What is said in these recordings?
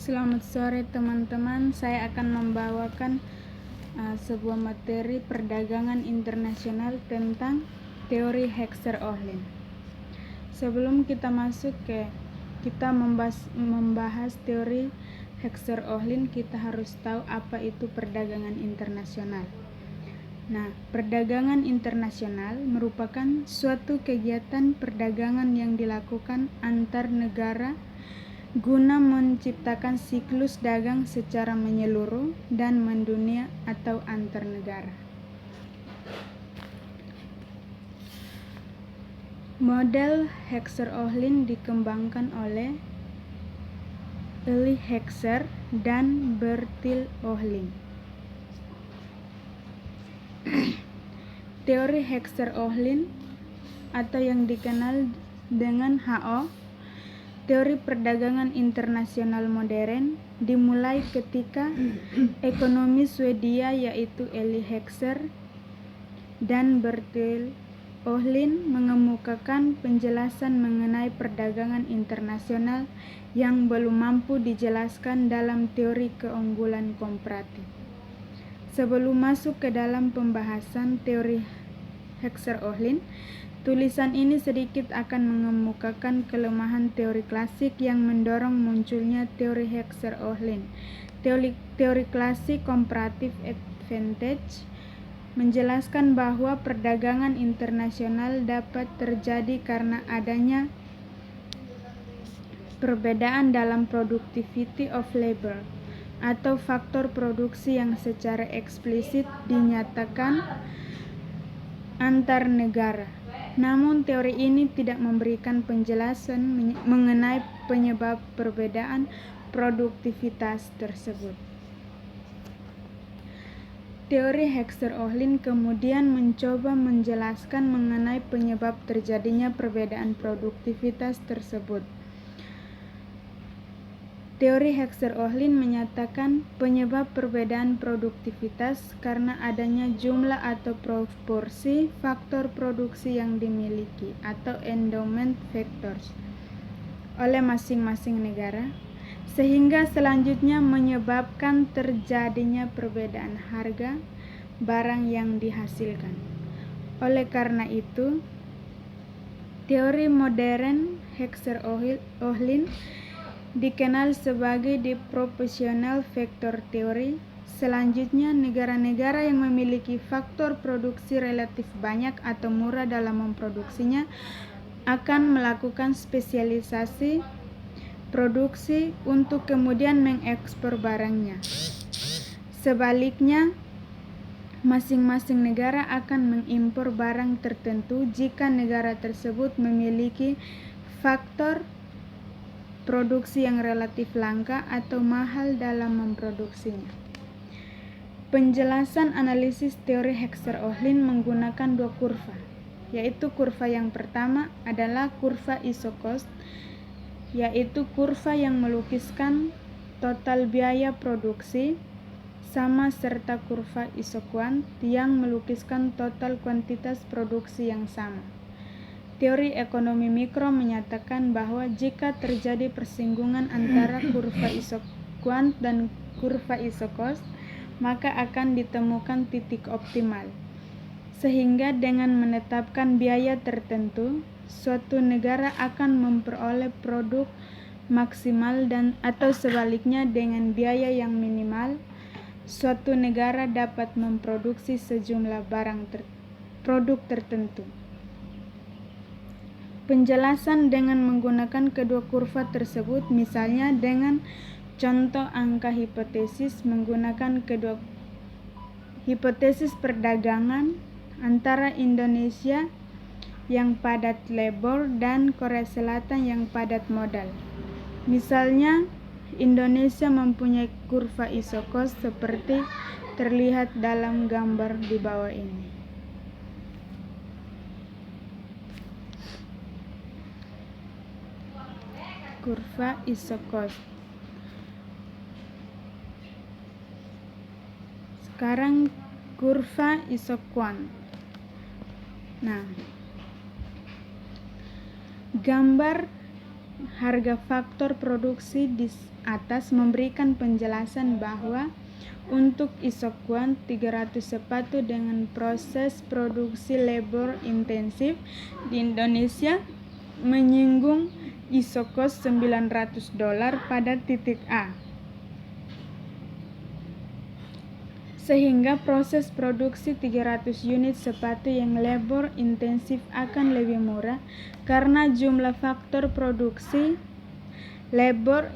Selamat sore teman-teman, saya akan membawakan sebuah materi perdagangan internasional tentang teori Heckscher-Ohlin. Sebelum kita membahas teori Heckscher-Ohlin, kita harus tahu apa itu perdagangan internasional. Nah, perdagangan internasional merupakan suatu kegiatan perdagangan yang dilakukan antar negara guna menciptakan siklus dagang secara menyeluruh dan mendunia atau antar negara. Model Heckscher-Ohlin dikembangkan oleh Elie Heckscher dan Bertil Ohlin. Teori Heckscher-Ohlin atau yang dikenal dengan HO, teori perdagangan internasional modern, dimulai ketika ekonomi Swedia yaitu Elie Heckscher dan Bertil Ohlin mengemukakan penjelasan mengenai perdagangan internasional yang belum mampu dijelaskan dalam teori keunggulan komparatif. Sebelum masuk ke dalam pembahasan teori Heckscher-Ohlin, tulisan ini sedikit akan mengemukakan kelemahan teori klasik yang mendorong munculnya teori Heckscher-Ohlin. Teori klasik comparative advantage menjelaskan bahwa perdagangan internasional dapat terjadi karena adanya perbedaan dalam productivity of labor atau faktor produksi yang secara eksplisit dinyatakan antar negara. Namun teori ini tidak memberikan penjelasan mengenai penyebab perbedaan produktivitas tersebut. Teori Heckscher-Ohlin kemudian mencoba menjelaskan mengenai penyebab terjadinya perbedaan produktivitas tersebut. Teori Heckscher-Ohlin menyatakan penyebab perbedaan produktivitas karena adanya jumlah atau proporsi faktor produksi yang dimiliki atau endowment factors oleh masing-masing negara, sehingga selanjutnya menyebabkan terjadinya perbedaan harga barang yang dihasilkan. Oleh karena itu, teori modern Heckscher-Ohlin dikenal sebagai the proportional factor theory. Selanjutnya, negara-negara yang memiliki faktor produksi relatif banyak atau murah dalam memproduksinya akan melakukan spesialisasi produksi untuk kemudian mengekspor barangnya. Sebaliknya, masing-masing negara akan mengimpor barang tertentu jika negara tersebut memiliki faktor produksi yang relatif langka atau mahal dalam memproduksinya. Penjelasan analisis teori Heckscher-Ohlin menggunakan dua kurva, yaitu kurva yang pertama adalah kurva isocost, yaitu kurva yang melukiskan total biaya produksi, sama serta kurva isoquant yang melukiskan total kuantitas produksi yang sama. Teori ekonomi mikro menyatakan bahwa jika terjadi persinggungan antara kurva isoquant dan kurva isocost, maka akan ditemukan titik optimal. Sehingga dengan menetapkan biaya tertentu, suatu negara akan memperoleh produk maksimal atau sebaliknya dengan biaya yang minimal, suatu negara dapat memproduksi sejumlah produk tertentu. Penjelasan dengan menggunakan kedua kurva tersebut, misalnya dengan contoh angka hipotesis menggunakan kedua hipotesis perdagangan antara Indonesia yang padat labor dan Korea Selatan yang padat modal. Misalnya, Indonesia mempunyai kurva isocost seperti terlihat dalam gambar di bawah ini. Kurva isocost. Sekarang kurva isoquant. Nah, gambar harga faktor produksi di atas memberikan penjelasan bahwa untuk isokuan 300 sepatu dengan proses produksi labor intensif di Indonesia menyinggung isokos $900 pada titik A. Sehingga proses produksi 300 unit sepatu yang labor intensif akan lebih murah karena jumlah faktor produksi labor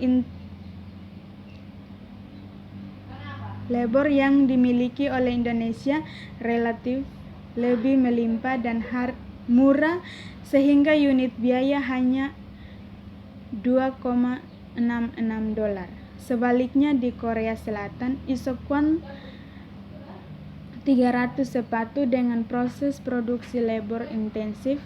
yang dimiliki oleh Indonesia relatif lebih melimpah dan murah sehingga unit biaya hanya $2,66. Sebaliknya di Korea Selatan, isokuan 300 sepatu dengan proses produksi labor intensif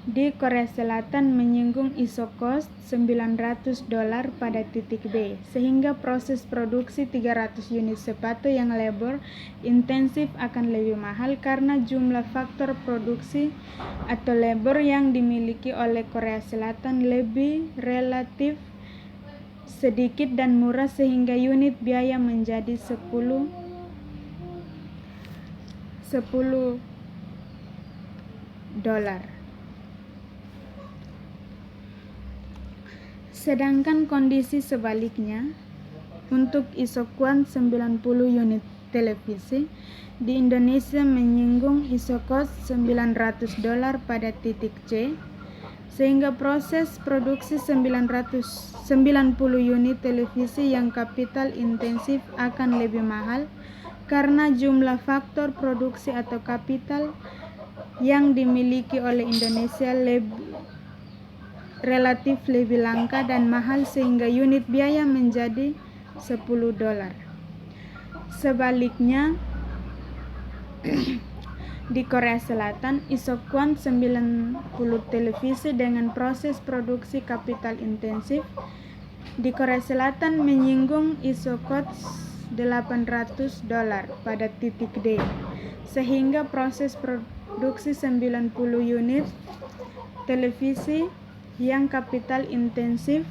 di Korea Selatan menyinggung isokos $900 pada titik B, sehingga proses produksi 300 unit sepatu yang labor intensif akan lebih mahal karena jumlah faktor produksi atau labor yang dimiliki oleh Korea Selatan lebih relatif sedikit dan murah sehingga unit biaya menjadi $10. Sedangkan kondisi sebaliknya, untuk isokuan 90 unit televisi di Indonesia menyinggung isokos $900 pada titik C, sehingga proses produksi 90 unit televisi yang kapital intensif akan lebih mahal karena jumlah faktor produksi atau kapital yang dimiliki oleh Indonesia relatif lebih langka dan mahal sehingga unit biaya menjadi $10. Sebaliknya, di Korea Selatan, isokuan 90 televisi dengan proses produksi kapital intensif di Korea Selatan menyinggung isokos $800 pada titik D, sehingga proses produksi 90 unit televisi yang kapital intensif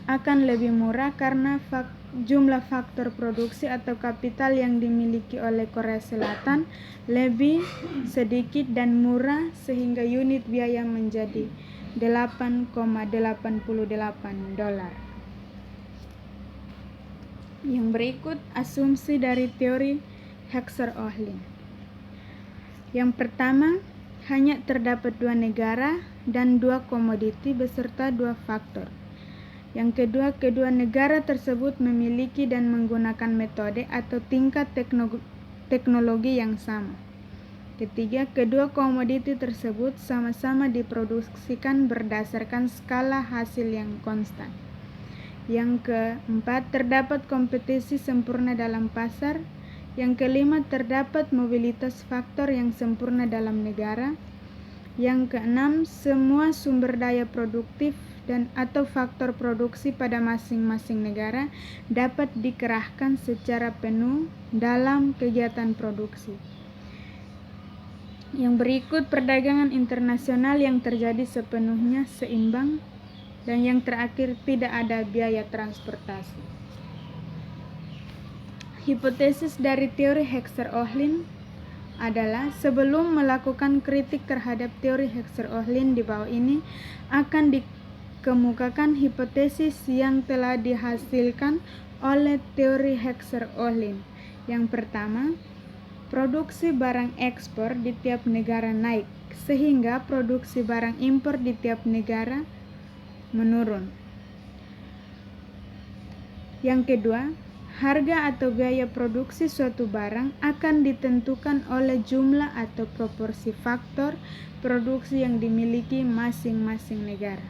akan lebih murah karena jumlah faktor produksi atau kapital yang dimiliki oleh Korea Selatan lebih sedikit dan murah sehingga unit biaya menjadi $8,88. Yang berikut asumsi dari teori Heckscher-Ohlin. Yang pertama, hanya terdapat 2 negara dan 2 komoditi beserta 2 faktor. Yang kedua, kedua negara tersebut memiliki dan menggunakan metode atau tingkat teknologi yang sama. Ketiga, kedua komoditi tersebut sama-sama diproduksikan berdasarkan skala hasil yang konstan. Yang keempat, terdapat kompetisi sempurna dalam pasar. Yang kelima, terdapat mobilitas faktor yang sempurna dalam negara. Yang keenam, semua sumber daya produktif dan atau faktor produksi pada masing-masing negara dapat dikerahkan secara penuh dalam kegiatan produksi. Yang berikut, perdagangan internasional yang terjadi sepenuhnya seimbang. Dan yang terakhir, tidak ada biaya transportasi. Hipotesis dari teori Heckscher-Ohlin adalah sebelum melakukan kritik terhadap teori Heckscher-Ohlin di bawah ini akan dikemukakan hipotesis yang telah dihasilkan oleh teori Heckscher-Ohlin. Yang pertama, produksi barang ekspor di tiap negara naik sehingga produksi barang impor di tiap negara menurun. Yang kedua, harga atau biaya produksi suatu barang akan ditentukan oleh jumlah atau proporsi faktor produksi yang dimiliki masing-masing negara.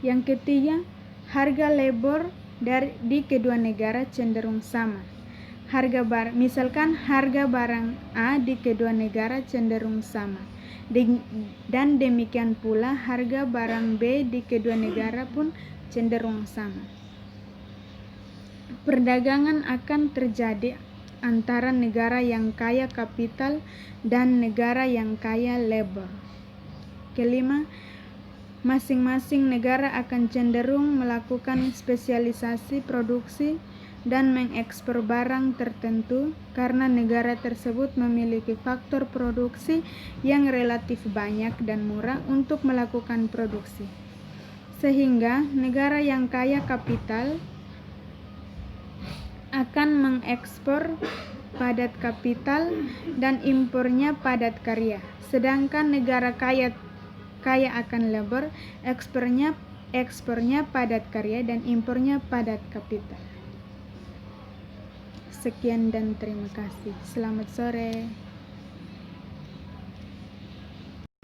Yang ketiga, harga labor di kedua negara cenderung sama. Misalkan harga barang A di kedua negara cenderung sama. Dan demikian pula harga barang B di kedua negara pun cenderung sama. Perdagangan akan terjadi antara negara yang kaya kapital dan negara yang kaya labor. Kelima, masing-masing negara akan cenderung melakukan spesialisasi produksi dan mengekspor barang tertentu karena negara tersebut memiliki faktor produksi yang relatif banyak dan murah untuk melakukan produksi. Sehingga negara yang kaya kapital akan mengekspor padat kapital dan impornya padat karya, sedangkan negara kaya akan labor, ekspornya padat karya dan impornya padat kapital. Sekian dan terima kasih. Selamat sore.